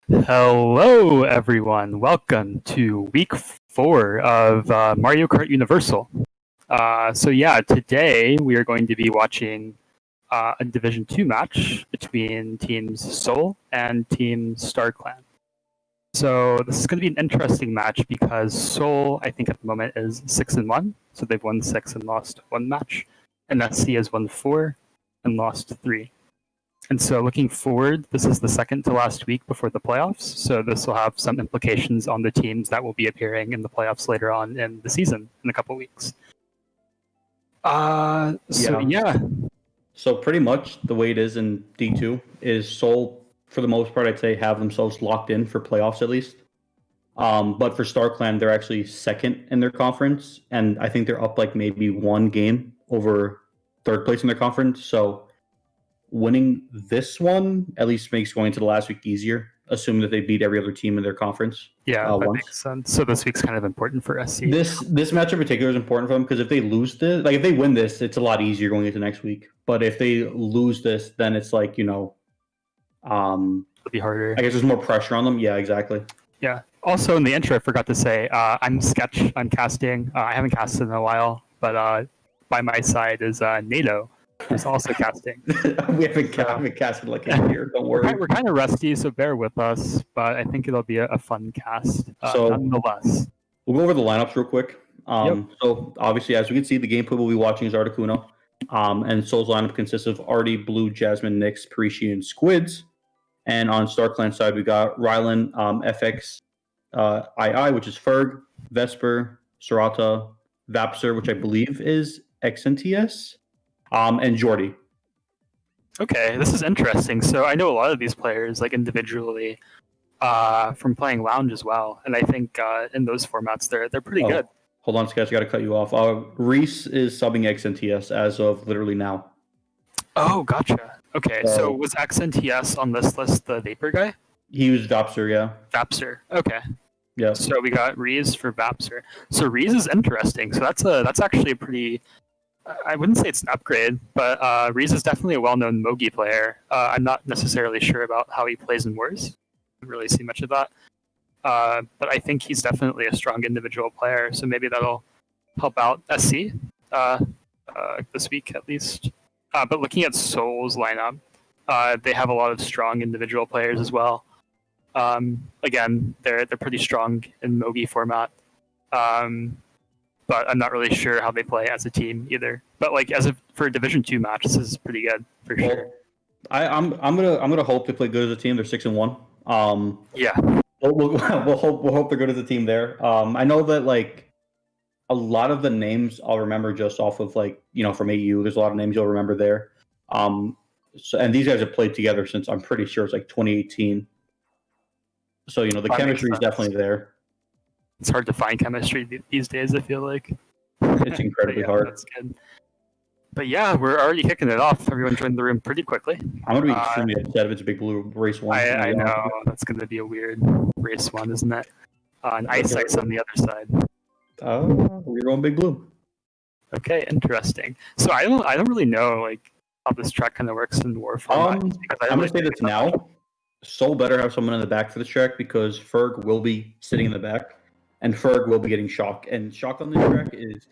Hello, everyone. Welcome to week 4 of Mario Kart Universal. Today we are going to be watching a Division 2 match between Teams Seoul and Team StarClan. So this is going to be an interesting match because Seoul, I think at the moment, is 6-1. So they've won 6 and lost 1 match. And SC has won 4 and lost 3. And so looking forward, this is the second to last week before the playoffs. So this will have some implications on the teams that will be appearing in the playoffs later on in the season in a couple weeks. So pretty much the way it is in D2 is Seoul, for the most part, I'd say have themselves locked in for playoffs at least. But for StarClan, they're actually second in their conference. And I think they're up like maybe 1 game over third place in their conference. So winning this one at least makes going to the last week easier, assuming that they beat every other team in their conference. Yeah, that makes sense. So this week's kind of important for SC. This match in particular is important for them because if they lose this, like if they win this, it's a lot easier going into next week. But if they lose this, then it's like, it'll be harder. I guess there's more pressure on them. Yeah, exactly. Yeah. Also in the intro, I forgot to say, I'm casting. I haven't casted in a while, but by my side is Nato, who's also casting. we haven't casted like a year. Don't worry. We're kind of rusty, so bear with us. But I think it'll be a fun cast, nonetheless. We'll go over the lineups real quick. So obviously, as we can see, the gameplay we'll be watching is Articuno. And Soul's lineup consists of Arti, Blue, Jasmine, Nyx, Parisi, and Squids. And on StarClan side, we got Rylan, FX, II, which is Ferg, Vesper, Serata, Vapser, which I believe is XNTS, and Jordy. Okay, this is interesting. So I know a lot of these players, like individually, from playing Lounge as well, and I think in those formats they're pretty good. Hold on, Sketch, I got to cut you off. Reese is subbing XNTS as of literally now. Oh, gotcha. Okay, so was XNTS on this list the Vapor guy? He was Vapser, yeah. Vapser, okay. Yeah. So we got Reese for Vapser. So Reese is interesting. So that's actually a pretty. I wouldn't say it's an upgrade, but Reese is definitely a well-known Mogi player. I'm not necessarily sure about how he plays in Wars. I don't really see much of that. But I think he's definitely a strong individual player, so maybe that'll help out SC this week at least. But looking at Seoul's lineup, they have a lot of strong individual players as well. Again, they're pretty strong in Mogi format. But I'm not really sure how they play as a team either. But like for a Division 2 match, this is pretty good for sure. I'm gonna hope they play good as a team. They're 6-1. Yeah. We'll hope they're good as a team there. I know that like a lot of the names I'll remember just off of like from AU. There's a lot of names you'll remember there. And these guys have played together since I'm pretty sure it's like 2018. So the chemistry is definitely there. It's hard to find chemistry these days, I feel like. It's incredibly hard. That's good. But yeah, we're already kicking it off. Everyone joined the room pretty quickly. I'm going to be extremely upset if it's a Big Blue race 1. I know. That's going to be a weird race 1, isn't it? And Ice X on the other side. Oh, we're going Big Blue. Okay, interesting. So I don't really know like how this track kind of works in War formats. I'm going to say this now. Soul better have someone in the back for the track because Ferg will be sitting in the back. And Ferg will be getting shocked. And shock on this track is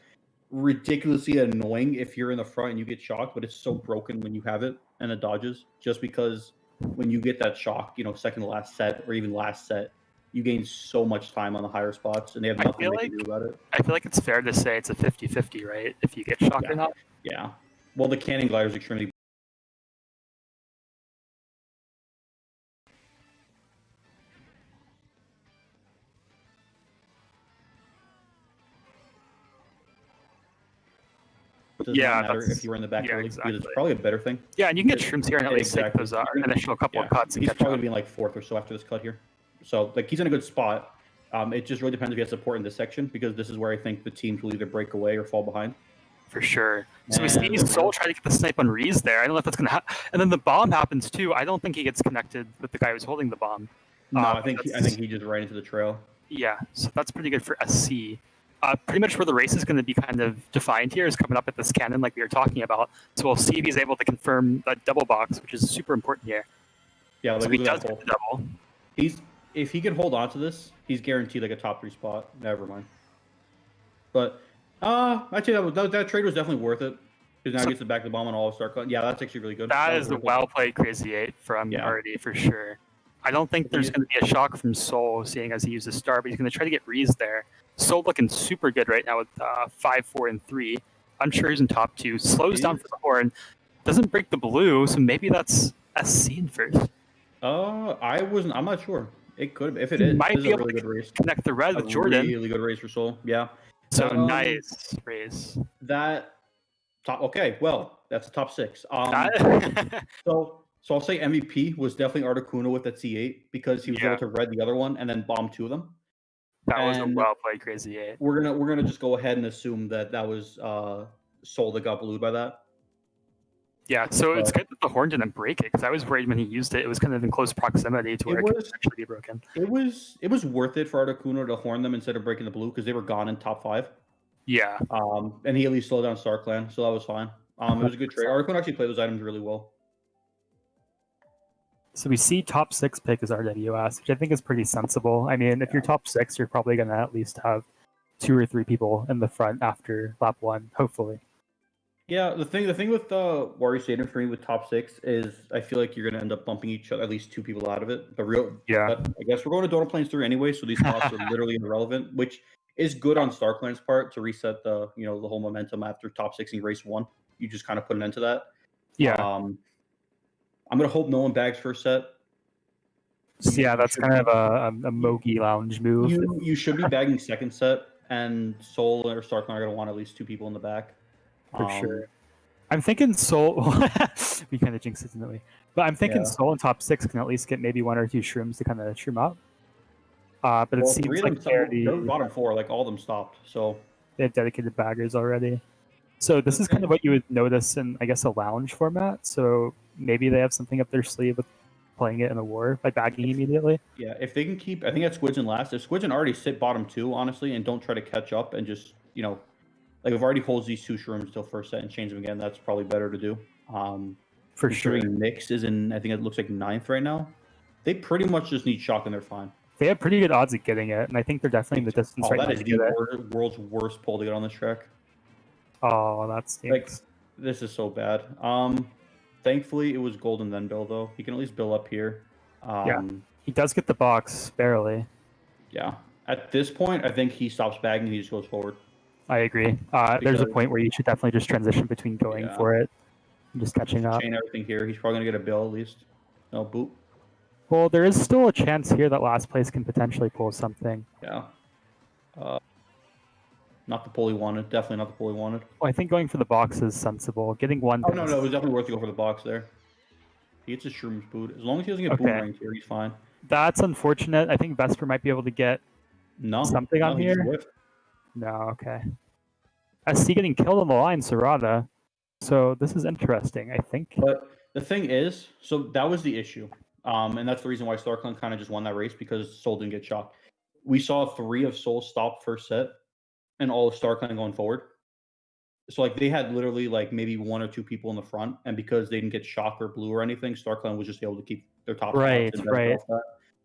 ridiculously annoying if you're in the front and you get shocked, but it's so broken when you have it and it dodges. Just because when you get that shock, second to last set or even last set, you gain so much time on the higher spots and they have nothing they can do about it. I feel like it's fair to say it's a 50-50, right? If you get shocked or not. Yeah. Well, the cannon glider is extremely. Does not matter if you were in the back early, because it's probably a better thing. Yeah, and you can get shrooms here and at least take those initial couple of cuts. He's probably going to be in like 4th or so after this cut here. So like he's in a good spot. It just really depends if he has support in this section, because this is where I think the teams will either break away or fall behind. For sure. So we see Soul try to get the snipe on Reese there. I don't know if that's going to happen. And then the bomb happens too. I don't think he gets connected with the guy who's holding the bomb. No, I think he just ran into the trail. Yeah, so that's pretty good for SC. Pretty much where the race is going to be kind of defined here is coming up at this cannon like we were talking about. So we'll see if he's able to confirm that double box, which is super important here. Yeah, so he does get the double. If he can hold on to this, he's guaranteed like a top 3 spot. Never mind. But I'd say that trade was definitely worth it. Because now he gets the back of the bomb on All-Star Cut. Yeah, that's actually really good. That was is a worth it. well played Crazy 8 from Arti for sure. I don't think there's going to be a shock from Soul, seeing as he uses Star, but he's going to try to get Reese there. Soul looking super good right now with 5, 4, and 3. Unsure who's in top 2. Slows down for the horn. Doesn't break the blue, so maybe that's SC in first. I'm not sure. It could. If it is, might this be is a able really to good race. connect the red with Jordan. Really good race for Soul. Yeah. So nice race. Okay, well, that's a top 6. So I'll say MVP was definitely Articuno with that C8 because he was able to red the other one and then bomb 2 of them. That was a well played Crazy 8. We're gonna just go ahead and assume that was Soul that got blued by that. Yeah, so it's good that the horn didn't break it because I was worried when he used it. It was kind of in close proximity to where it could actually be broken. It was worth it for Articuno to horn them instead of breaking the blue because they were gone in top 5. Yeah. And he at least slowed down StarClan, so that was fine. It was a good trade. Articuno actually played those items really well. So we see top 6 pick is RWS, which I think is pretty sensible. I mean, if you're top 6, you're probably going to at least have 2 or 3 people in the front after lap 1, hopefully. Yeah, the thing with Wario Stadium for me with top 6 is I feel like you're gonna end up bumping at least 2 people out of it. But I guess we're going to Donut Plains 3 anyway, so these spots are literally irrelevant, which is good on StarClan's part to reset the the whole momentum after top 6 in race 1. You just kind of put an end to that. Yeah. I'm gonna hope no one bags first set. So yeah, that's kind of a Mogi lounge move. You should be bagging second set, and Soul or StarClan are gonna want at least 2 people in the back. For sure. I'm thinking Soul. We kind of jinxed it, didn't we? But I'm thinking Soul in top 6 can at least get maybe 1 or 2 shrooms to kind of shroom up. But it seems like they're bottom 4, like all of them stopped. So they have dedicated baggers already. So this is kind of what you would notice in, I guess, a lounge format. So maybe they have something up their sleeve with playing it in a war by bagging immediately. Yeah, if they can keep, I think that's Squidgen last. If Squidgen already sit bottom 2, honestly, and don't try to catch up and just like if Arti holds these 2 shrooms till first set and change them again, that's probably better to do. For sure. Nyx is in, I think it looks like 9th right now. They pretty much just need shock and they're fine. They have pretty good odds at getting it, and I think they're definitely in the distance right now. That is the world's worst pull to get on this track. Oh, that stinks. Like, this is so bad. Thankfully, it was Golden then Bill, though. He can at least Bill up here. Yeah, he does get the box, barely. Yeah. At this point, I think he stops bagging and he just goes forward. I agree. There's a point where you should definitely just transition between going for it and just catching up. Chain everything here. He's probably going to get a bill at least. No, boop. Well, there is still a chance here that last place can potentially pull something. Yeah. Not the pull he wanted. Definitely not the pull he wanted. Well, I think going for the box is sensible. Getting one... Oh, no, it was definitely worth to go for the box there. He gets his shrooms boot. As long as he doesn't get boomerangs here, he's fine. That's unfortunate. I think Vesper might be able to get something on here. No, okay. SC getting killed on the line, Serrata. So this is interesting, I think. But the thing is, so that was the issue. And that's the reason why StarClan kind of just won that race, because Soul didn't get shocked. We saw 3 of Soul stop first set, and all of StarClan going forward. So like they had literally like maybe 1 or 2 people in the front, and because they didn't get shock or blue or anything, StarClan was just able to keep their top. Right.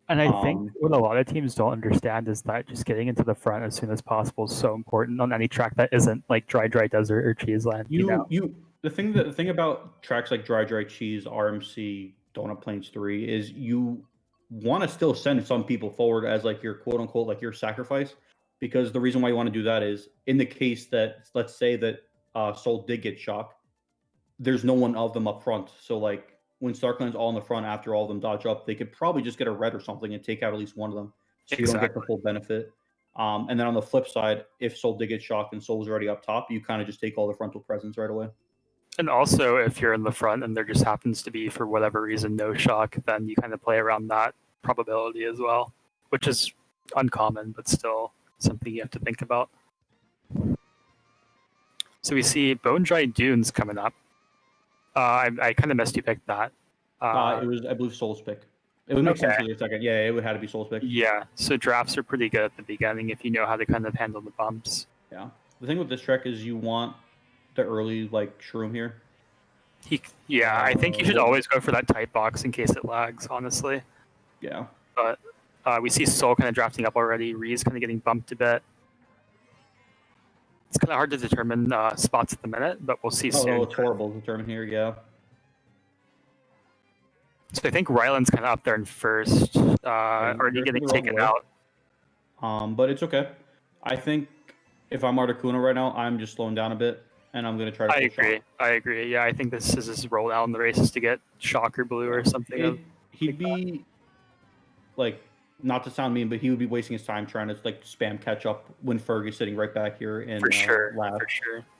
And I think what a lot of teams don't understand is that just getting into the front as soon as possible is so important on any track that isn't like dry desert or cheese land. The thing about tracks like dry cheese, RMC, Donut Plains 3 is you want to still send some people forward as like your quote unquote like your sacrifice, because the reason why you want to do that is in the case that let's say that Soul did get shocked, there's no one of them up front. So like when StarClan's all in the front after all of them dodge up, they could probably just get a red or something and take out at least one of them. So you don't get the full benefit. And then on the flip side, if Soul did get shocked and Soul was already up top, you kind of just take all the frontal presence right away. And also, if you're in the front and there just happens to be, for whatever reason, no shock, then you kind of play around that probability as well, which is uncommon, but still something you have to think about. So we see Bone Dry Dunes coming up. I kind of missed you picked that. It was, I believe, Soul's pick. It would make sense for the second. Yeah, it would have to be Soul's pick. Yeah, so drafts are pretty good at the beginning if you know how to kind of handle the bumps. Yeah. The thing with this track is you want the early like shroom here. I think you should always go for that tight box in case it lags, honestly. Yeah. but we see Soul kind of drafting up already. Ree's kind of getting bumped a bit. It's kind of hard to determine spots at the minute, but we'll see soon. Oh, it's horrible to determine here, yeah. So I think Ryland's kind of up there in first, already getting taken out. But it's okay. I think if I'm Articuno right now, I'm just slowing down a bit, and I'm going to try to I agree. Yeah, I think this is his roll down the races to get Shock or Blue or something. He'd be, like, not to sound mean, but he would be wasting his time trying to, like, spam catch up when Ferg is sitting right back here in for sure.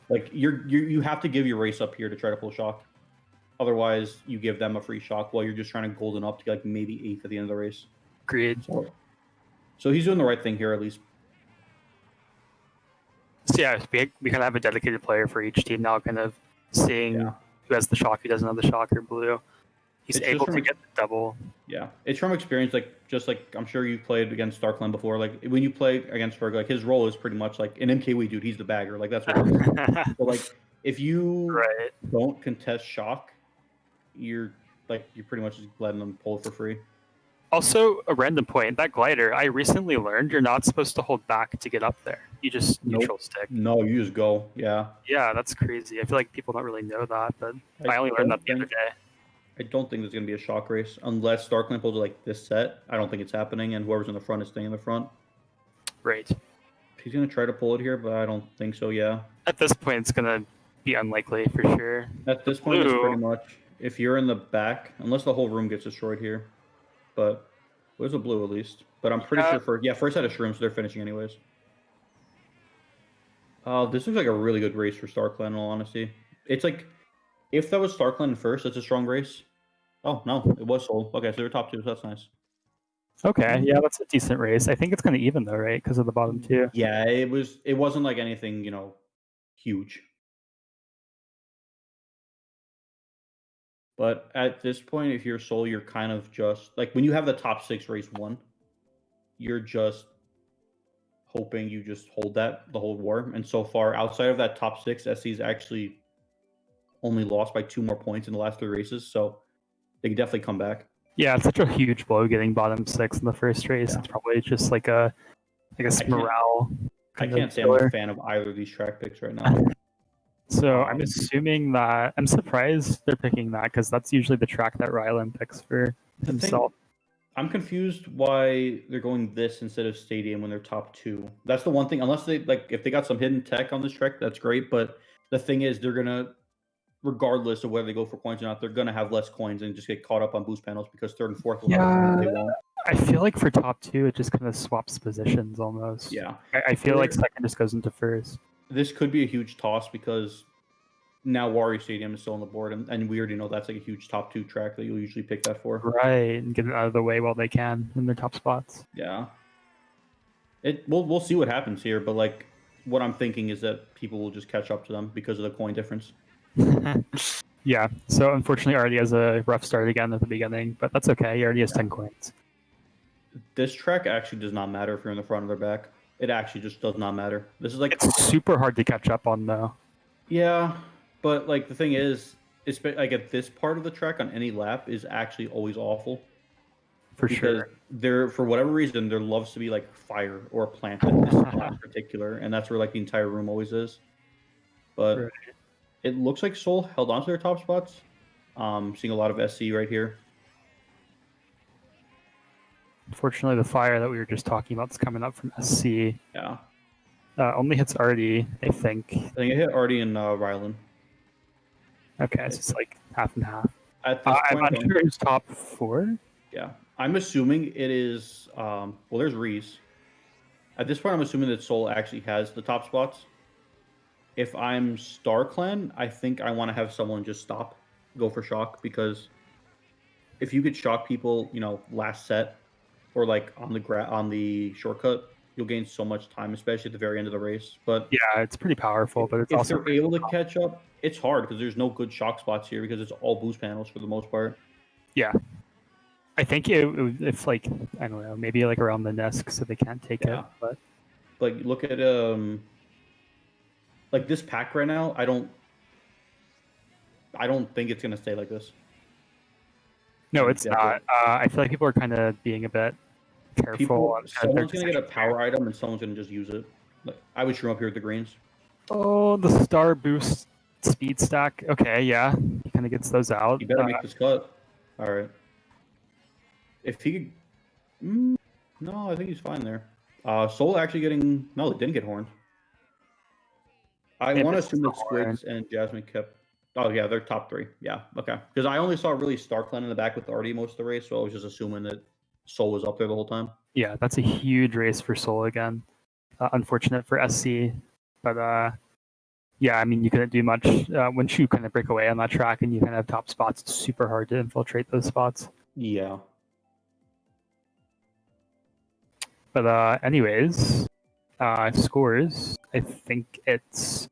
Like, you have to give your race up here to try to pull Shock. Otherwise, you give them a free Shock while you're just trying to golden up to, like, maybe 8th at the end of the race. Agreed. So he's doing the right thing here, at least. So yeah, we kind of have a dedicated player for each team now, kind of seeing who has the Shock, who doesn't have the Shock or Blue. He's able to get the double. Yeah, it's from experience. Just like I'm sure you've played against Darkland before. Like when you play against Ferg, like his role is pretty much like an MKU dude. He's the bagger. Like that's what it is. So like if you don't contest Shock, you're pretty much just letting them pull it for free. Also, a random point, that glider, I recently learned you're not supposed to hold back to get up there. You just neutral stick. No, you just go. Yeah. Yeah, that's crazy. I feel like people don't really know that, but I only learned that the other day. I don't think there's going to be a Shock race unless Darkland pulls like this set. I don't think it's happening, and whoever's in the front is staying in the front. Right. He's going to try to pull it here, but I don't think so, yeah. At this point, it's going to be unlikely for sure. At this point, it's pretty much, if you're in the back, unless the whole room gets destroyed here. But there's a blue at least. But I'm pretty sure first set of shrooms, they're finishing anyways. This looks like a really good race for StarClan, in all honesty. It's like, if that was StarClan first, that's a strong race. Oh, no, it was Soul. Okay, so they're top 2, so that's nice. Okay, yeah, that's a decent race. I think it's kind of even though, right? Because of the bottom 2. Yeah, it wasn't like anything, huge. But at this point, if you're Soul, you're kind of just like when you have the top 6 race 1, you're just hoping you just hold that the whole war. And so far, outside of that top 6, SC's actually only lost by 2 more points in the last 3 races, so they can definitely come back. Yeah, it's such a huge blow getting bottom 6 in the first race. Yeah. It's probably just like a, I guess, morale. I can't say I'm a fan of either of these track picks right now. So I'm assuming that I'm surprised they're picking that because that's usually the track that Ryland picks for himself. I'm confused why they're going this instead of Stadium when they're top 2. That's the one thing. Unless they if they got some hidden tech on this track, that's great. But the thing is, they're gonna, regardless of whether they go for coins or not, they're gonna have less coins and just get caught up on boost panels because 3rd and 4th. They won't. I feel like for top 2, it just kind of swaps positions almost. Yeah, I feel like 2nd just goes into 1st. This could be a huge toss because now Wario Stadium is still on the board, and we already know that's like a huge top 2 track that you'll usually pick that for. Right, and get it out of the way while they can in their top spots. Yeah. We'll see what happens here, but like what I'm thinking is that people will just catch up to them because of the coin difference. Yeah, so unfortunately Arti has a rough start again at the beginning, but that's okay. He already has 10 coins. This track actually does not matter if you're in the front or the back. It actually just does not matter. This is like it's super hard to catch up on though. Yeah, but like the thing is, it's like at this part of the track on any lap is actually always awful. For sure. For whatever reason, there loves to be like fire or a plant in this lap in particular, and that's where like the entire room always is. But it looks like Soul held on to their top spots. Seeing a lot of SC right here. Unfortunately, the fire that we were just talking about is coming up from SC. Yeah. Only hits Arti, I think. I think it hit Arti and Ryland. Okay, so it's like half and half. At this I'm point, not sure who's top 4. Yeah. I'm assuming it is... well, there's Reese. At this point, I'm assuming that Soul actually has the top spots. If I'm StarClan, I think I want to have someone just go for Shock, because if you could shock people, last set, or like on the shortcut, you'll gain so much time, especially at the very end of the race. But yeah, it's pretty powerful. But it's if also they're able to catch up, it's hard because there's no good shock spots here because it's all boost panels for the most part. Yeah, I think if like I don't know, maybe like around the Nesk so they can't take it. But like look at like this pack right now. I don't think it's gonna stay like this. No, it's not. I feel like people are kind of being a bit careful on kind of their Someone's gonna get a decisions here. power item and someone's gonna just use it. Like I would shroom up here with the greens. Oh, the star boost speed stack. Okay, yeah, he kind of gets those out. He better make this cut. All right. If he could, no, I think he's fine there. Soul actually getting no, it didn't get horned. I want to assume that Squids and Jasmine kept. Oh yeah, they're top 3. Yeah, okay. Because I only saw really StarClan in the back with Arti most of the race, so I was just assuming that Soul was up there the whole time. Yeah, that's a huge race for Soul again. Unfortunate for SC, but yeah, I mean you couldn't do much once you kind of break away on that track and you kind of have top spots. It's super hard to infiltrate those spots. Yeah. But anyways, scores. I think it's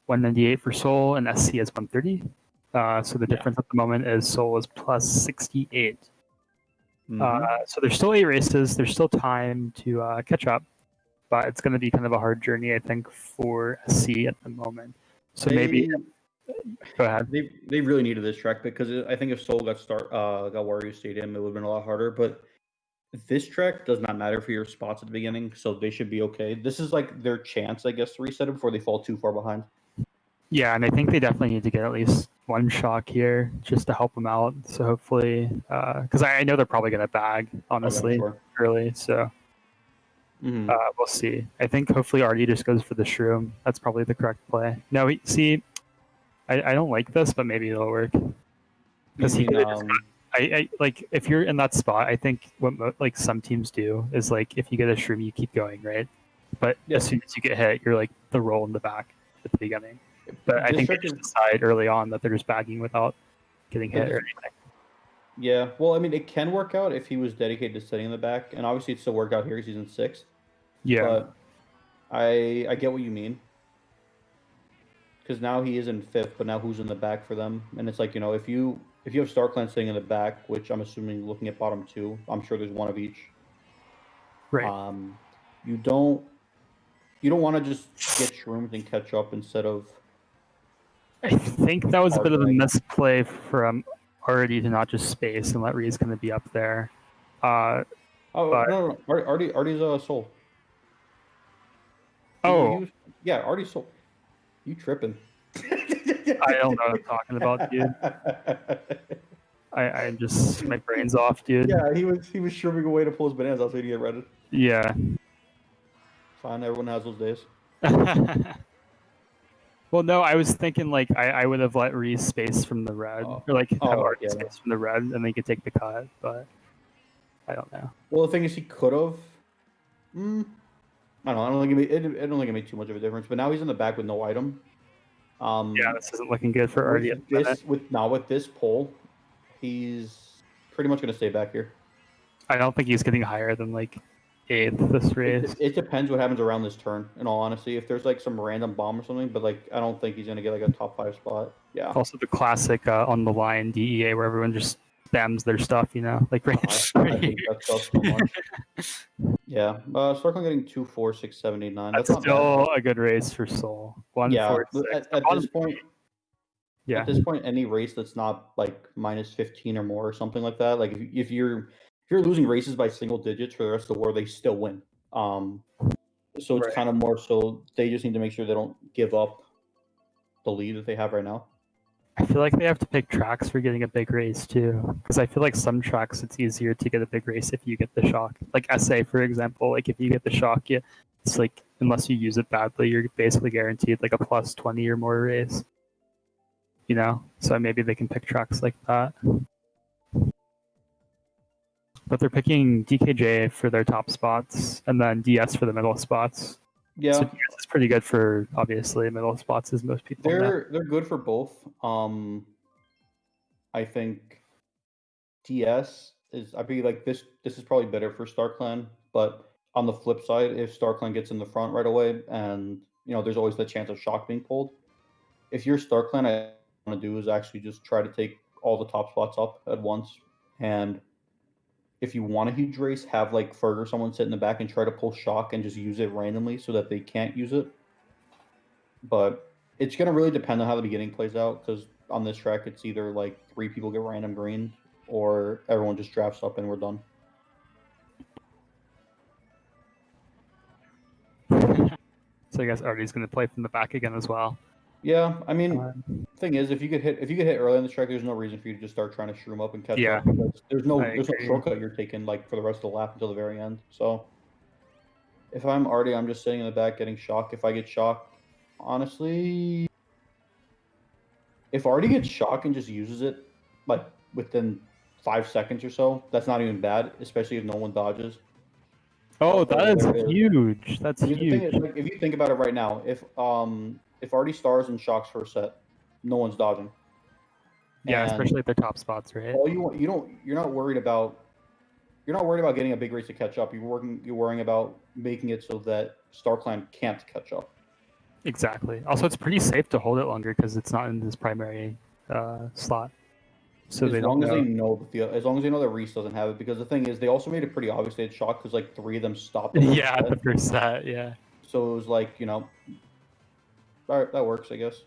198 for Soul and SC is 130. So the difference at the moment is Soul is plus 68. So there's still 8 races. There's still time to catch up, but it's going to be kind of a hard journey, I think, for SC at the moment. So maybe go ahead. They really needed this track because I think if Soul got Wario Stadium, it would have been a lot harder. But this track does not matter for your spots at the beginning, so they should be okay. This is like their chance, I guess, to reset it before they fall too far behind. Yeah, and I think they definitely need to get at least one shock here just to help them out. So hopefully, because I know they're probably going to bag, honestly, early. So we'll see. I think hopefully Arti just goes for the shroom. That's probably the correct play. No, see, I don't like this, but maybe it'll work. Because he I like if you're in that spot, I think what like some teams do is like if you get a shroom, you keep going, right? But as soon as you get hit, you're like the roll in the back at the beginning. But I think they just decide early on that they're just bagging without getting hit or anything. Yeah, well, I mean, it can work out if he was dedicated to sitting in the back, and obviously it still worked out here because he's in 6th. Yeah, but I get what you mean. Because now he is in 5th, but now who's in the back for them? And it's like, you know, if you have StarClan sitting in the back, which I'm assuming looking at bottom 2, I'm sure there's one of each. Right. You don't want to just get shrooms and catch up instead of. I think that was a bit of a misplay from Arti to not just space and let Reese kind of be up there. No, Arti's a Soul. Yeah, Arti's Soul. You tripping? I don't know what I'm talking about, dude. I just my brain's off, dude. Yeah, he was shrimping away to pull his bananas out so he could get redded. Yeah. Fine, everyone has those days. Well, no, I was thinking like I would have let Reese space from the red, or like have Arti space from the red, and they could take the cut, but I don't know. Well, the thing is, he could have. I don't know. I don't think it made too much of a difference. But now he's in the back with no item. Yeah, this isn't looking good for Arti. With this pull, he's pretty much going to stay back here. I don't think he's getting higher than like 8th this race. It depends what happens around this turn, in all honesty. If there's like some random bomb or something, but like I don't think he's gonna get like a top 5 spot. Yeah. Also the classic on the line DEA where everyone just spams their stuff, you know, like right. I think that stuff so much. Yeah. StarClan getting 2, 4, 6, 7, 8, 9. That's still a good race for Soul. 1, 4, 6. At this point. Yeah. At this point, any race that's not like minus 15 or more or something like that, like if you're losing races by single digits for the rest of the war, they still win. So it's kind of more so they just need to make sure they don't give up the lead that they have right now. I feel like they have to pick tracks for getting a big race too, because I feel like some tracks it's easier to get a big race if you get the shock. Like SA, for example, like if you get the shock, it's like unless you use it badly, you're basically guaranteed like a plus 20 or more race. You know, so maybe they can pick tracks like that. But they're picking DKJ for their top spots and then DS for the middle spots. Yeah, so DS is pretty good for obviously middle spots, as most people. They're good for both. I think DS is. I feel like this is probably better for StarClan, but on the flip side, if StarClan gets in the front right away, and you know, there's always the chance of shock being pulled. If you're StarClan, I want to do is actually just try to take all the top spots up at once, and if you want a huge race, have like Ferg or someone sit in the back and try to pull shock and just use it randomly so that they can't use it. But it's going to really depend on how the beginning plays out, because on this track, it's either like 3 people get random green or everyone just drafts up and we're done. So I guess Artie's going to play from the back again as well. Yeah, I mean, Um, thing is, if you get hit early in the track, there's no reason for you to just start trying to shroom up and catch Yeah, up because there's no I agree. shortcut you're taking like for the rest of the lap until the very end. So if I'm Artie, I'm just sitting in the back getting shocked. If I get shocked, honestly, if Artie gets shocked and just uses it like within 5 seconds or so, that's not even bad, especially if no one dodges. Oh, that is there it is. huge. That's Because the thing huge. is, like, if you think about it right now, if Artie stars and shocks for a set, no one's dodging. Yeah, And especially at their top spots, right? all you're not worried about getting a big race to catch up. You're worrying about making it so that StarClan can't catch up. Exactly. Also, it's pretty safe to hold it longer because it's not in this primary slot. So As they long don't as know. as long as they know that Reese doesn't have it, because the thing is, they also made it pretty obvious they had shocked because like 3 of them stopped. The Yeah, at the first set, yeah. So it was like, all right, that works, I guess.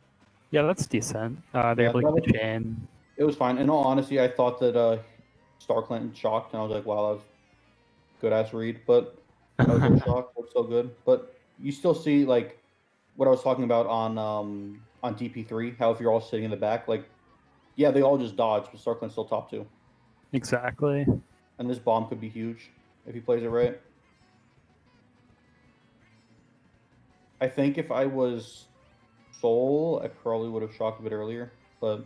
Yeah, that's decent. They're able to keep the chain. It was fine. In all honesty, I thought that StarClan shocked, and I was like, wow, that was good ass read. But that was their shock. Looks so good. But you still see like what I was talking about on DP3, how if you're all sitting in the back, like, yeah, they all just dodge, but StarClan's still top 2. Exactly. And this bomb could be huge if he plays it right. I think if I was Soul, I probably would have shocked a bit earlier, but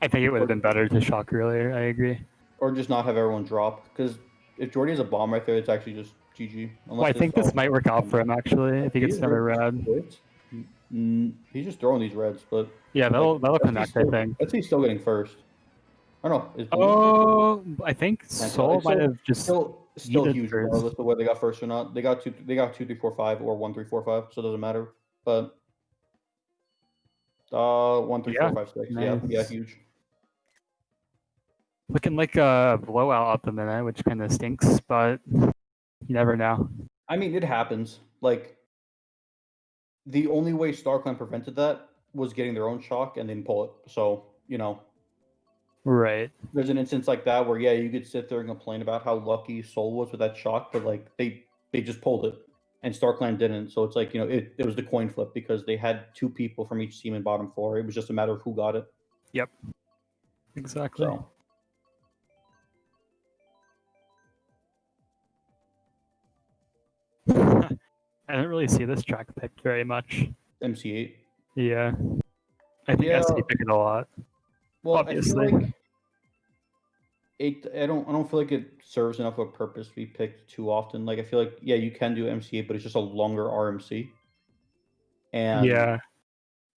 I think it would have been better to shock earlier. I agree. Or just not have everyone drop, because if Jordy has a bomb right there, it's actually just GG. Well, I think this might work out for him actually if he gets another red. He's just throwing these reds, but yeah, that'll connect. I think. Let's see, he's still getting first. I don't know. Oh, I think Soul might have just still huge first. regardless of whether they got first or not. They got 2, 3, 4, 5, or 1, 3, 4, 5, so it doesn't matter. But 1, 3, 4, 5, 6. Nice. Yeah, huge. Looking like a blowout at the minute, which kind of stinks, but you never know. I mean, it happens. Like, the only way StarClan prevented that was getting their own shock and then pull it. So, Right. There's an instance like that where, yeah, you could sit there and complain about how lucky Soul was with that shock, but like they just pulled it, and StarClan didn't. So it's like, it was the coin flip because they had 2 people from each team in bottom 4. It was just a matter of who got it. Yep. Exactly. So. I didn't really see this track picked very much. MC8. Yeah. I think SC pick it a lot. Well, obviously. I feel like I don't feel like it serves enough of a purpose to be picked too often. Like, I feel like, yeah, you can do MC8, but it's just a longer RMC. And yeah.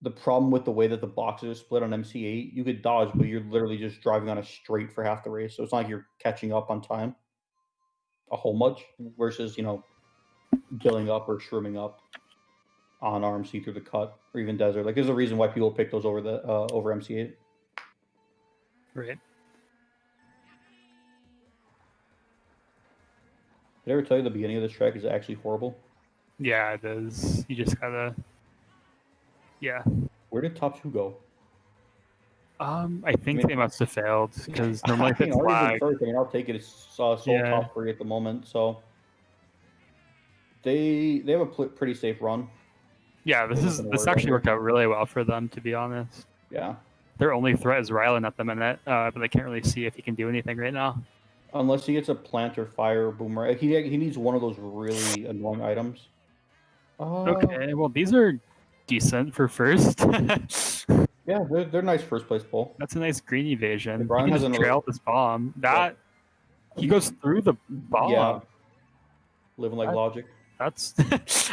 The problem with the way that the boxes are split on MC8, you could dodge, but you're literally just driving on a straight for half the race. So it's not like you're catching up on time a whole much versus, billing up or shrooming up on RMC through the cut or even desert. Like, there's a reason why people pick those over over MC8. Right. Did I ever tell you the beginning of this track is actually horrible? Yeah, it is. You just gotta. Yeah. Where did top 2 go? I think they must have failed because normally if it's lag. First, I'll take it. It's Soul top 3 at the moment, so they have a pretty safe run. Yeah, this actually worked out really well for them, to be honest. Yeah. Their only threat is Rylan at the minute, but they can't really see if he can do anything right now. Unless he gets a plant or fire or boomerang. He needs one of those really annoying items. Okay, well, these are decent for first. Yeah, they're nice first place pull. That's a nice green evasion. Brian he has can just trail this bomb. He goes through the bomb. Yeah. Living like logic. That's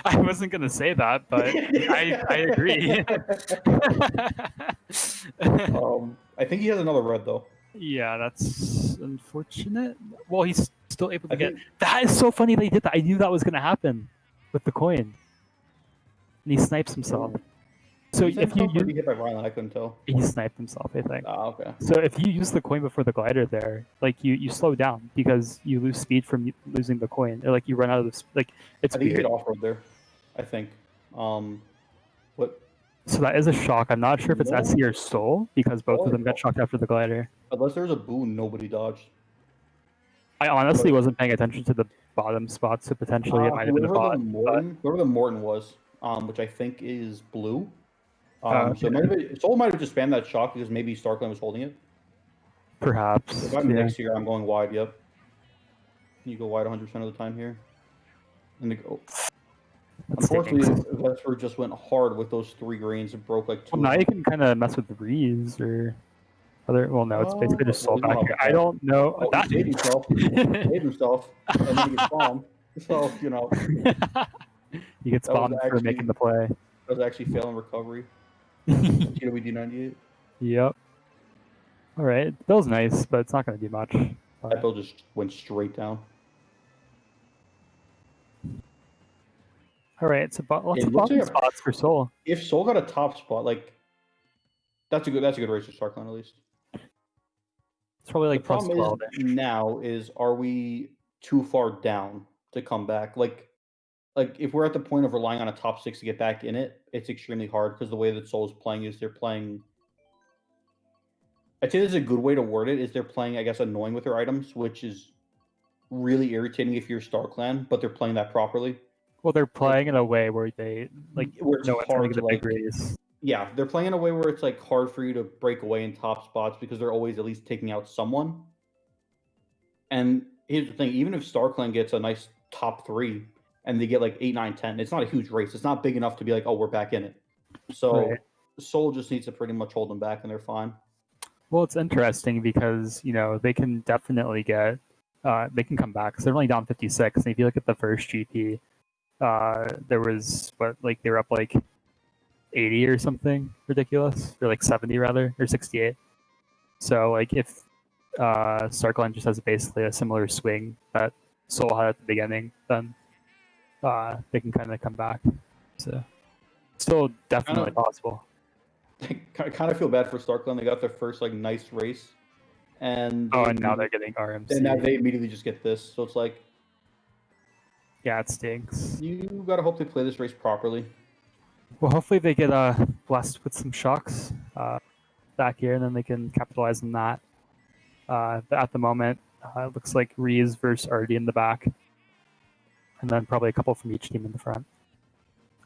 I wasn't gonna say that, but I agree. I think he has another red though. Yeah, that's unfortunate. Well, he's still able to get. That is so funny they did that. I knew that was gonna happen with the coin, and he snipes himself. So if you hit by Rylan, I couldn't tell. He sniped himself, I think. Okay. So if you use the coin before the glider there, like you slow down because you lose speed from losing the coin, or like you run out of the it's. I think he hit off road there. I think. What? So that is a shock. I'm not sure if it's SC or Soul because both of them got shocked after the glider. Unless there's a boon, nobody dodged. I honestly wasn't paying attention to the bottom spots, so potentially it might have been a bot. Whoever the Morton was, which I think is blue. But, So it might have been, Soul might have just spammed that shock because maybe Starkland was holding it. perhaps. If I'm Yeah. next here, I'm going wide. Yep. You go wide 100% of the time here. And unfortunately, Vesper just went hard with those 3 greens and broke like 2. Well, now you can kind of mess with the Rees or other. Well, no, it's basically just soul back here. I don't know. Oh, he saved himself. Saved himself. And then he gets bombed. So, you know. He gets bombed for making the play. That was actually failing recovery. TWD 98. Yep. All right. Bill's nice, but it's not going to do much. That bill just went straight down. All right. So lots of bottom spots for Soul. If Soul got a top spot, like that's a good race for Starkland at least. It's probably like the problem is now is, are we too far down to come back? Like if we're at the point of relying on a top 6 to get back in it, it's extremely hard because the way that Soul is playing is they're playing. I'd say this is a good way to word it. Is they're playing, I guess, annoying with their items, which is really irritating if you're StarClan, but they're playing that properly. Well, they're playing in a way where they where it's no hard to big race. Yeah, they're playing in a way where it's like hard for you to break away in top spots because they're always at least taking out someone. And here's the thing: even if StarClan gets a nice top 3 and they get like 8, 9, 10, it's not a huge race. It's not big enough to be like, oh, we're back in it. So Soul just needs to pretty much hold them back, and they're fine. Well, it's interesting because they can definitely get they can come back because they're only down 56. And if you look at the first GP, there was they were up like 80 or something ridiculous, or like 70 rather, or 68. So like if StarClan just has basically a similar swing that Soul had at the beginning, then they can kind of come back. So still definitely possible. I kind of feel bad for StarClan. They got their first like nice race, and now they're getting RMC. And now they immediately just get this. So it's like, yeah, it stinks. You gotta hope they play this race properly. Well, hopefully they get blessed with some shocks back here, and then they can capitalize on that. But at the moment, it looks like Rees versus Arti in the back, and then probably a couple from each team in the front.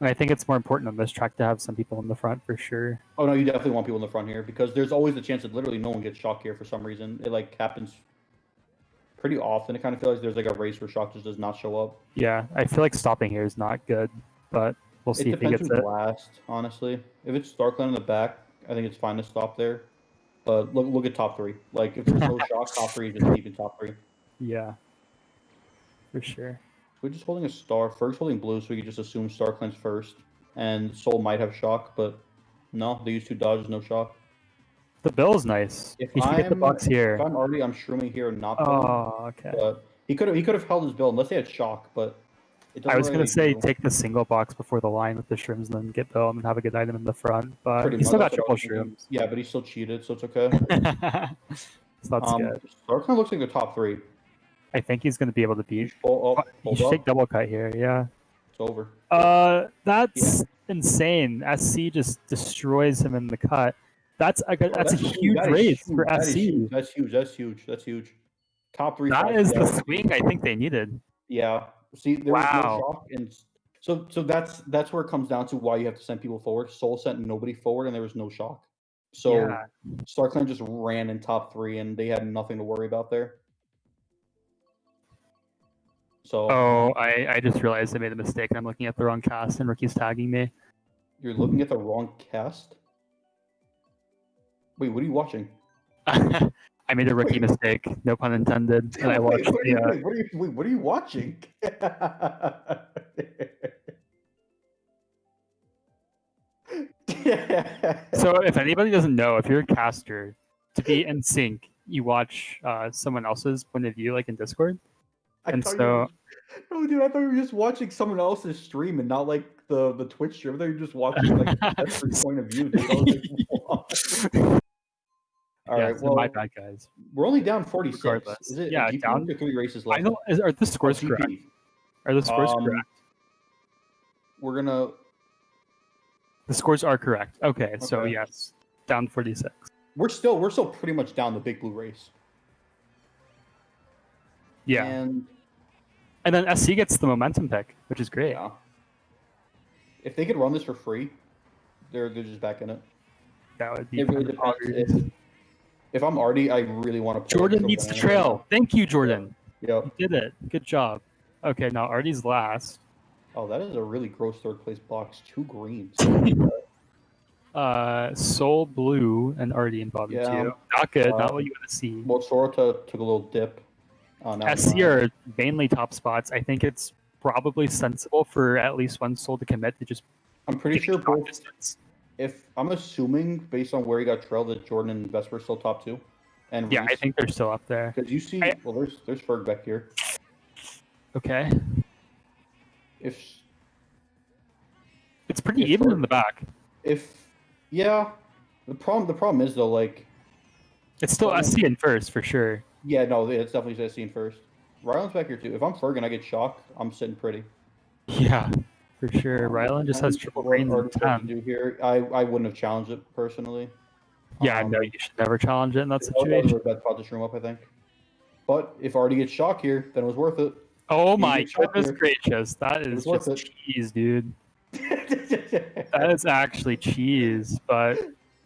And I think it's more important on this track to have some people in the front for sure. Oh no, you definitely want people in the front here because there's always a chance that literally no one gets shock here for some reason. It like happens pretty often. It kind of feels like there's like a race where shock just does not show up. Yeah, I feel like stopping here is not good, but we'll see if he gets it. Last, honestly, if it's StarClan in the back, I think it's fine to stop there. But look at top 3. Like if there's no shock, top 3 is just deep in top 3. Yeah, for sure. We're just holding a star. Ferg's holding blue, so we can just assume StarClan's first. And Soul might have shock, but no, they use 2 dodges, no shock. The bill's nice. If he should get the box here. If I'm Arti, I'm shrooming here and not billing. Oh, okay. But he could have held his bill unless they had shock, but it doesn't. I was gonna say take the single box before the line with the shrooms, and then get bill and have a good item in the front. But he still got triple shrooms. Yeah, but he still cheated, so it's okay. So that's good. StarClan looks like the top 3. I think he's going to be able to beat. He should take double cut here, yeah. It's over. That's insane. SC just destroys him in the cut. That's a huge race for SC. That's huge. Top 3. That is the swing I think they needed. Yeah. See, there was no shock, and so that's where it comes down to why you have to send people forward. Soul sent nobody forward, and there was no shock. So StarClan just ran in top 3, and they had nothing to worry about there. So, I just realized I made a mistake. I'm looking at the wrong cast, and Ricky's tagging me. You're looking at the wrong cast? Wait, what are you watching? I made a rookie mistake, no pun intended, and I watched what are you watching? So if anybody doesn't know, if you're a caster, to be in sync, you watch someone else's point of view, like in Discord. No, dude, I thought you were just watching someone else's stream and not like the Twitch stream. I thought you were just watching like every point of view. Dude. All right, well, my bad, guys. We're only down 46. Regardless. Is it down 3 races left? I know. Are the scores correct? Are the scores correct? We're gonna. The scores are correct. Okay, so yes, down 46. We're still pretty much down the big blue race. Yeah. And then SC gets the momentum pick, which is great. Yeah. If they could run this for free, they're just back in it. That would be It really depends. If I'm Arti, I really want to. Jordan needs to trail. Thank you, Jordan. Yeah. You did it. Good job. Okay, now Arti's last. Oh, that is a really gross third place box. 2 greens. Soul Blue and Arti and Bobby too. Not good. Not what you want to see. Well, Sorota took a little dip. SC are mainly top spots. I think it's probably sensible for at least one Soul to commit to just. I'm pretty sure both. If I'm assuming based on where he got trailed that Jordan and Vesper are still top 2. And yeah, Reese, I think they're still up there. Because you see, well, there's Ferg back here. Okay. It's pretty even in the back. The problem is though, like, it's still SC in first for sure. Yeah, no, it's definitely SC in first. Ryland's back here too. If I'm Ferg and I get shocked, I'm sitting pretty. Yeah, for sure. Ryland just has triple greens and 10. Do here. I wouldn't have challenged it personally. Yeah, no, you should never challenge it in that situation. That was a bad spot to shroom up, I think. But if Arti gets shock here, then it was worth it. Oh my goodness gracious, that is just cheese, dude. That is actually cheese, but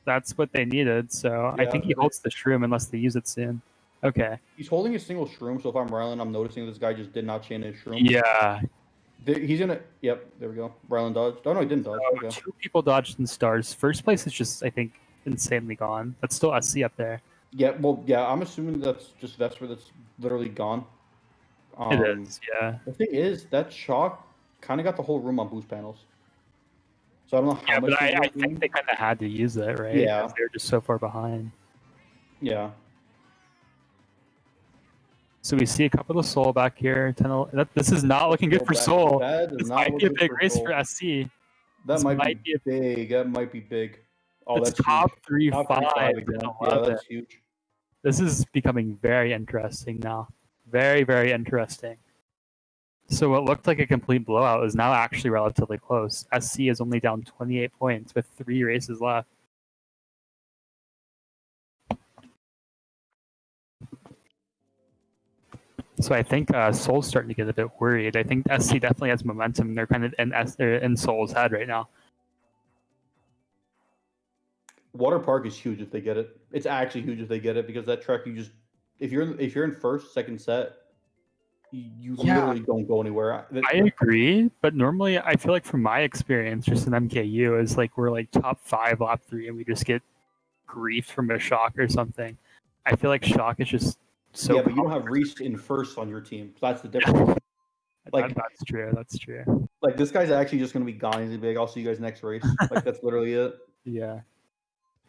that's what they needed. So yeah, I think he holds the shroom unless they use it soon. Okay. He's holding a single shroom, so if I'm Ryland, I'm noticing this guy just did not chain his shroom. Yeah. He's gonna. Yep, there we go. Ryland dodged. Oh no, he didn't dodge. So 2 people dodged in stars. First place is just, I think, insanely gone. That's still SC up there. Yeah, well, yeah, I'm assuming that's just Vesper that's literally gone. It is, yeah. The thing is, that shock kind of got the whole room on boost panels. So I don't know how much. But I think they kind of had to use it, right? Yeah. They're just so far behind. Yeah. So we see a couple of Soul back here. This is not looking good for Soul. This might be a big race for SC. That might be big. That might be big. Oh, that's top 3, 5. Yeah, that's huge. This is becoming very interesting now. Very, very interesting. So what looked like a complete blowout is now actually relatively close. SC is only down 28 points with 3 races left. So I think Soul's starting to get a bit worried. I think SC definitely has momentum. They're kind of in Soul's head right now. Water Park is huge if they get it. It's actually huge if they get it because that track you just if you're in first, second set, you literally don't go anywhere. I agree, but normally I feel like from my experience, just in MKU, is like we're like top 5 lap 3 and we just get grief from a shock or something. I feel like shock is just so. Yeah, but you don't have Reese in first on your team. So that's the difference. Like that's true. That's true. Like this guy's actually just gonna be gone. He's gonna be like, I'll see you guys next race. Like that's literally it. Yeah.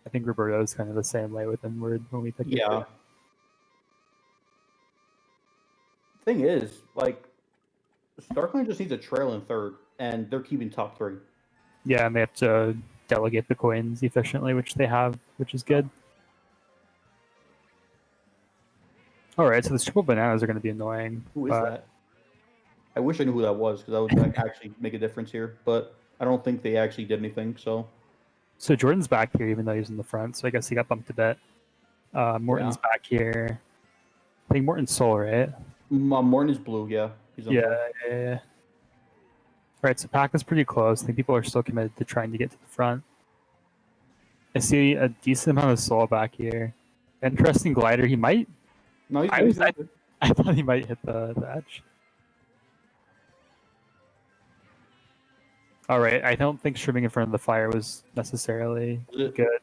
I think Roberto's kind of the same way with Inward when we pick it. Yeah. Thing is, like, Starkland just needs a trail in third, and they're keeping top 3. Yeah, and they have to delegate the coins efficiently, which they have, which is good. All right, so the triple bananas are going to be annoying. Who is that? I wish I knew who that was, because that would actually make a difference here, but I don't think they actually did anything, so... So Jordan's back here, even though he's in the front, so I guess he got bumped a bit. Morton's back here. I think Morton's Soul, right? Morton is blue, yeah. He's on yeah. Right, so pack is pretty close. I think people are still committed to trying to get to the front. I see a decent amount of Soul back here. Interesting glider. He might... No, I thought he might hit the edge. All right, I don't think streaming in front of the fire was necessarily good,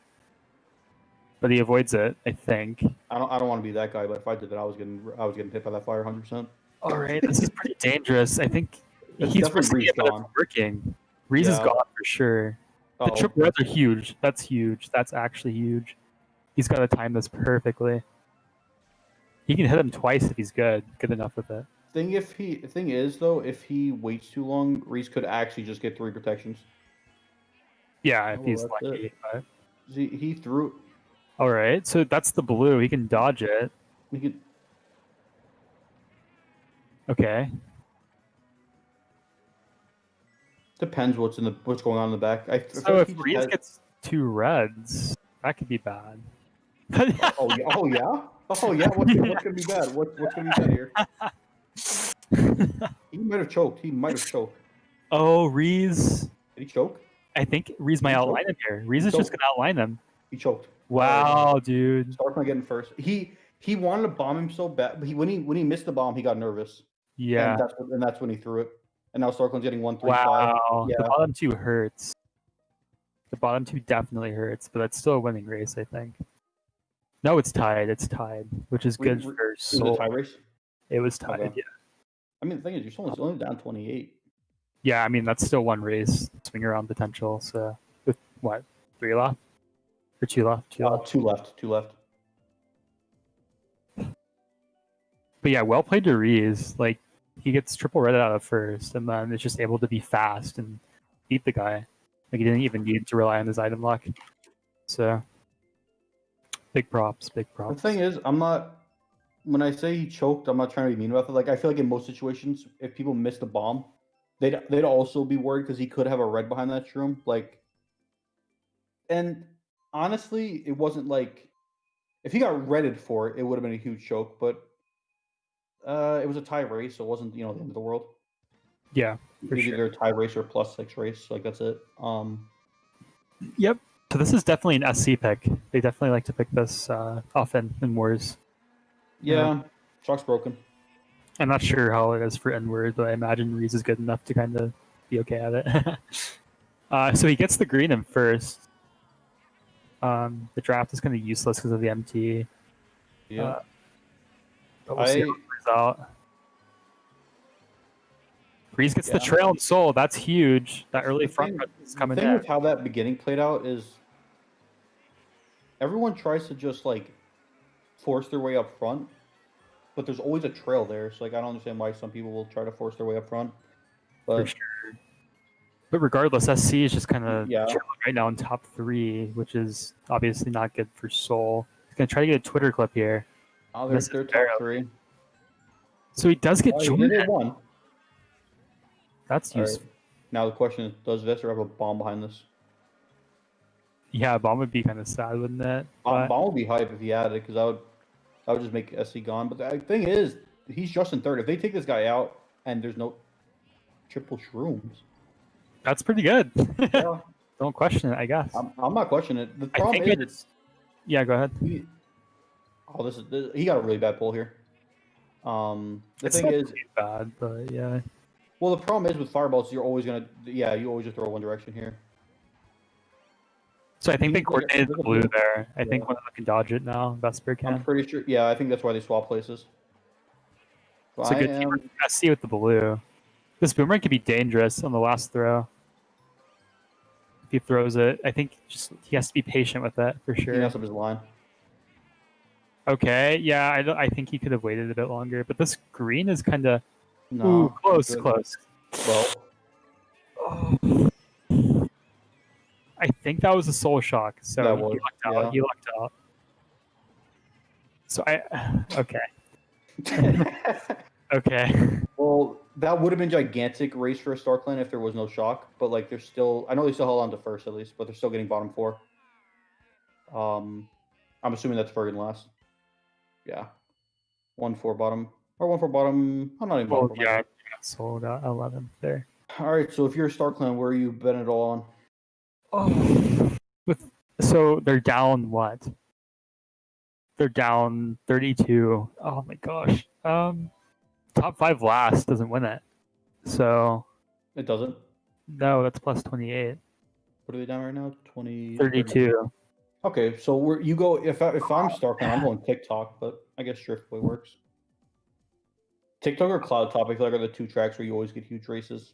but he avoids it. I think. I don't want to be that guy, but if I did that, I was getting hit by that fire 100%. All right, this is pretty dangerous. I think he's risking it, but it's working. Reese is gone for sure. The triple reds are huge. That's huge. That's actually huge. He's got to time this perfectly. He can hit him twice if he's good enough with it. Thing is though, if he waits too long, Reese could actually just get 3 protections. Yeah, if he's lucky. But... He threw. All right, so that's the blue. He can dodge it. He could. Okay. Depends what's going on in the back. So if Reese gets 2 reds, that could be bad. Oh yeah. Oh yeah, what could be bad? What could be bad here? He might have choked. Oh, Reese. Did he choke? I think Reese might He outline choked. him here. Reese He is just choked. gonna outline him. He choked. Wow, dude. Starkman getting first. He wanted to bomb him so bad, but when he missed the bomb, he got nervous. Yeah. And that's when he threw it. And now Starkman's getting 135. Wow. Yeah. The bottom two hurts. The bottom two definitely hurts, but that's still a winning race, I think. No, it's tied. It's tied, which is good for Soul. Was it a tie race? It was tied, Okay. yeah. I mean, the thing is, you're only down 28. Yeah, I mean, that's still one race. Swing around potential. So, with what? 3 left? Or 2 left? 2 left? 2 left. But yeah, well played to Reese. Like, he gets triple red out of first, and then is just able to be fast and beat the guy. Like, he didn't even need to rely on his item luck. So, big props, big props. The thing is, when I say he choked, I'm not trying to be mean about it. Like, I feel like in most situations, if people miss the bomb, they'd also be worried because he could have a red behind that shroom. Like, and honestly, it wasn't like if he got redded for it, it would have been a huge choke. But it was a tie race, so it wasn't the end of the world. Yeah, it was either a tie race or a +6 race. Like that's it. Yep. So this is definitely an SC pick. They definitely like to pick this often in wars. Yeah, Shock's broken. I'm not sure how it is for N-word, but I imagine Reese is good enough to kind of be okay at it. So he gets the green in first. The draft is kind of useless because of the MT. Yeah. But we'll see how it plays out. Reese gets the trail and soul. That's huge. That early front is coming in. The thing with how that beginning played out is everyone tries to just like force their way up front, but there's always a trail there. So like I don't understand why some people will try to force their way up front. But for sure. But regardless, SC is just kind of chilling right now in top 3, which is obviously not good for Soul. He's gonna try to get a Twitter clip here. Oh, they're top 3. So he does get joined. One. That's useful. Right. Now the question is, does Visser have a bomb behind this? Yeah, bomb would be kind of sad, wouldn't it? Bomb would be hype if he had it, because that would just make SC gone. But the thing is, he's just in 3rd. If they take this guy out and there's no triple shrooms, that's pretty good. Yeah. Don't question it, I guess. I'm not questioning it. The problem is, yeah, go ahead. He got a really bad pull here. The thing is, bad, but yeah. Well, the problem is with fireballs, you always just throw one direction here. So I think they coordinated the blue there. I think one of them can dodge it now. Vesper can. I'm pretty sure. Yeah, I think that's why they swap places. So it's a good team. SC with the blue. This boomerang could be dangerous on the last throw. If he throws it, I think he has to be patient with it for sure. He messed up his line. Okay, yeah, I think he could have waited a bit longer, but this green is kind of close. Well, I think that was a soul shock, so he lucked out. So okay. Okay. Well, that would have been gigantic race for a Star Clan if there was no shock, but like I know they still held on to first at least, but they're still getting bottom 4. I'm assuming that's Fergan last. Yeah. 1-4 bottom. Or 1-4 bottom. I'm not even bottom. Yeah, sold out 11 there. Alright, so if you're a Star Clan, where are you betting it all on? So they're down what? They're down 32. Oh my gosh. Top 5 last doesn't win it. So it doesn't? No, that's plus 28. What are they down right now? 32. Okay, so you go if I'm Star Clan, I'm going Tick-Tock, but I guess Driftway works. Tick-Tock or Cloud Top, I feel like are the 2 tracks where you always get huge races.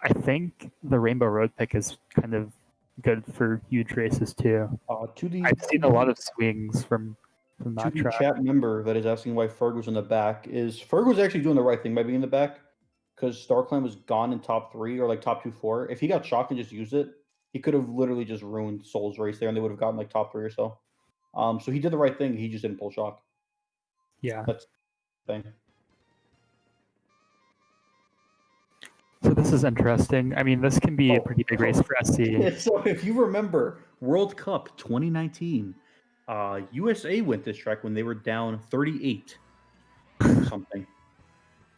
I think the Rainbow Road pick is kind of good for huge races too. I've seen a lot of swings from that track. Chat member that is asking why Ferg was in the back is Ferg was actually doing the right thing by being in the back, because Star Clan was gone in top 3 or like top 2-4. If he got shocked and just used it, he could have literally just ruined Soul's race there, and they would have gotten like top 3 or so. So he did the right thing. He just didn't pull shock. Yeah, that's the thing. So this is interesting. I mean, this can be a pretty big race for SC. So if you remember World Cup 2019, USA went this track when they were down 38 or something.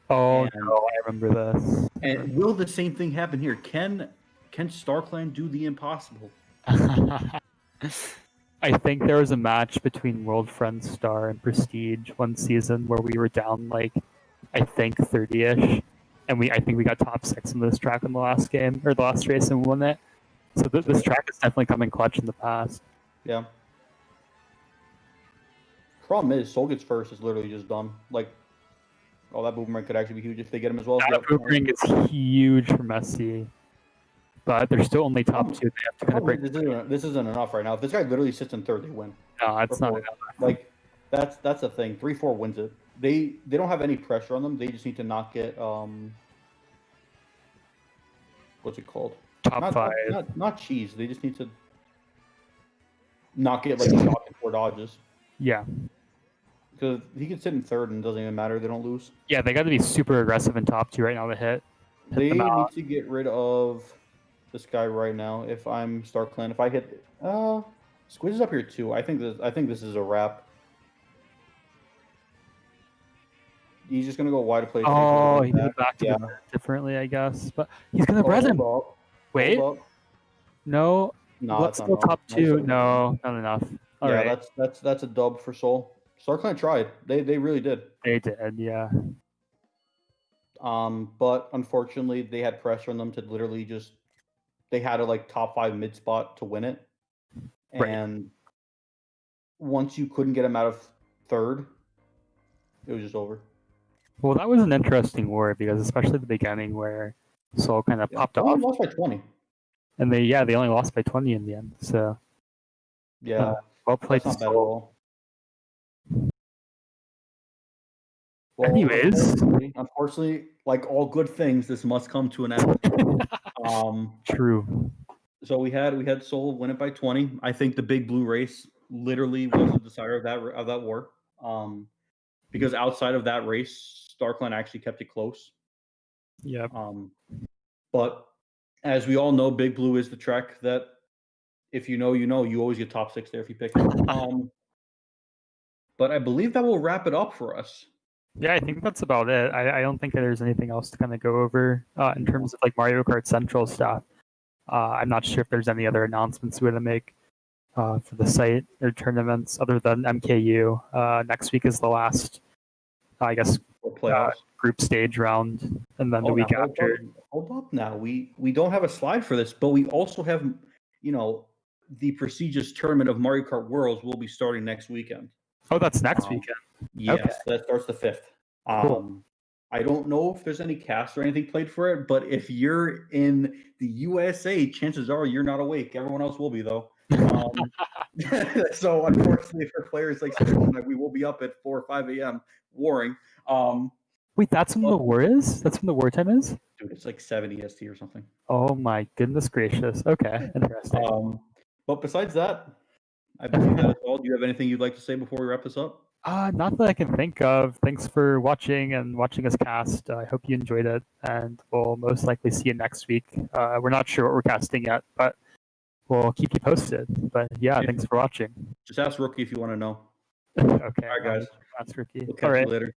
Oh And- no, I remember this. And will the same thing happen here? Can StarClan do the impossible? I think there was a match between World Friends Star and Prestige one season where we were down like I think 30-ish, and I think we got top 6 in this track in the last game or the last race and won it. So this track is definitely coming clutch in the past. Yeah. Problem is, Soul gets first is literally just done. Like, oh, that boomerang could actually be huge if they get him as well. That boomerang is huge for Messi, but they're still only top 2. They have to kind of break. This isn't enough right now. If this guy literally sits in third, they win. No, it's not enough. Like, that's the thing. 3-4 wins it. They don't have any pressure on them. They just need to not get what's it called? Top 5. Not cheese. They just need to not get like shot in 4 dodges. Yeah. Because he can sit in third and it doesn't even matter. They don't lose. Yeah, they got to be super aggressive in top 2 right now to hit They them need out. to get rid of this guy right now. If I'm StarClan, if I hit Squid is up here too. I think this is a wrap. He's just gonna go wide to play. Oh, he did back to differently, I guess. But he's gonna res him. Wait, no. What's still top 2? No, not enough. All right. That's a dub for Soul. StarClan tried. They really did. They did, yeah. But unfortunately, they had pressure on them to literally just. They had a like top 5 mid spot to win it, and once you couldn't get him out of third, it was just over. Well, that was an interesting war because especially at the beginning where Soul kind of popped off. They lost by 20. And they only lost by 20 in the end. So yeah, well played to not bad at all. Well, anyways, unfortunately, like all good things, this must come to an end. True. So we had Soul win it by 20. I think the big blue race literally was the decider of that war. Because outside of that race, StarClan actually kept it close. Yeah. But as we all know, Big Blue is the track that if you know, you always get top 6 there if you pick it. But I believe that will wrap it up for us. Yeah, I think that's about it. I don't think that there's anything else to kind of go over in terms of like Mario Kart Central stuff. I'm not sure if there's any other announcements we're going to make for the site or tournaments other than MKU. Next week is the last, I guess, group stage round, and then the week after. Hold up now. We don't have a slide for this, but we also have, the prestigious tournament of Mario Kart Worlds will be starting next weekend. Oh, that's next weekend. Yes, okay. That starts the 5th. Cool. I don't know if there's any cast or anything played for it, but if you're in the USA, chances are you're not awake. Everyone else will be, though. So unfortunately for players like we will be up at 4 or 5 a.m. warring. Wait, that's when the war is? That's when the war time is? Dude, it's like 7 EST or something. Oh my goodness gracious. Okay, interesting. But besides that, I believe that is all. Do you have anything you'd like to say before we wrap this up? Not that I can think of. Thanks for watching us cast. I hope you enjoyed it, and we'll most likely see you next week. We're not sure what we're casting yet, but we'll keep you posted. But yeah, thanks for watching. Just ask Rookie if you want to know. Okay. All right, guys. Ask Rookie. We'll catch you later.